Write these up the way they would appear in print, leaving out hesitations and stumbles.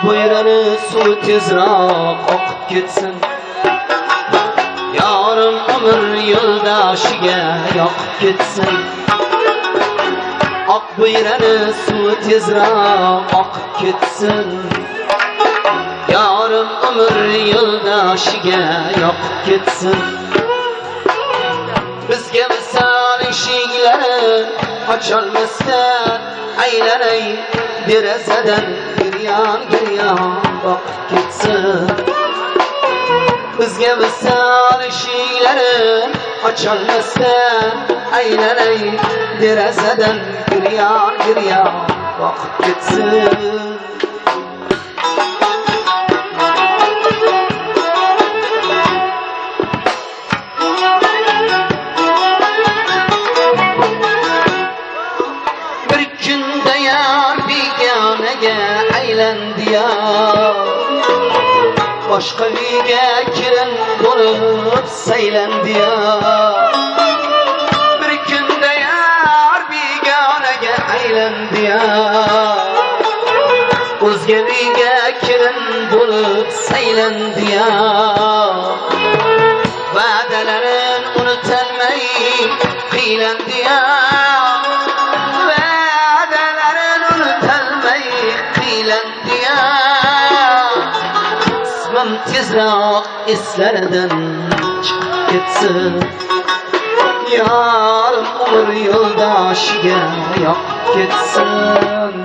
Buyranı su tezroq oqib ketsin. Yorim umr yo'ldoshiga yoqib ketsin. Oq buyranı su tezroq oqib ketsin. Yorim umr yo'ldoshiga yoqib ketsin. Bizga misol eshiklari ocholmasdan aylanay derazadan giryon boqib ketsin. Bizga misol eshiklari ocholmasdan aylanay derazadan giryon boqib ketsin. Aylendi ya, boshqa uyga kirin bo'lib saylendi ya. Bir kunda yar begonaga aylendi ya, o'zga uyga kirin bo'lib saylendi ya. Va'dalarin unutilmay qiylandi ya. Tezroq eslaridan chiqib ketsin. Yorim umr yo'ldoshiga yoqib ketsin.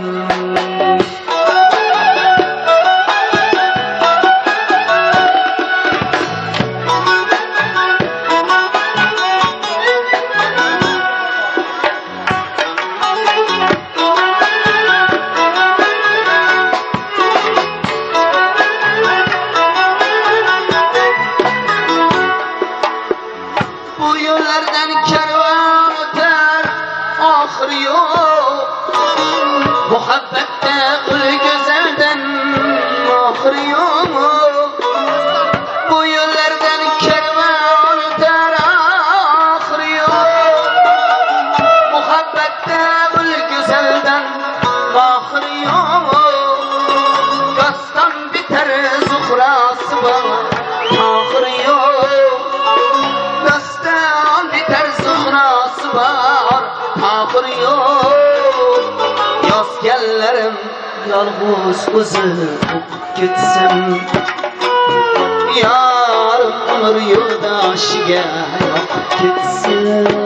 Muhabbatta ul go'zaldan oxir yo'q. Bu yo'llardan karvon o'tar oxir yo'q. Muhabbatta ul go'zaldan oxir yo'q. Doston bitar zuhrosi bor oxir yo'q. Doston bitar zuhrosi bor oxir yo'q. Yozganlarim yolg'iz o'zim o'qib ketsin. Yorim umr yo'ldoshiga yoqib ketsin.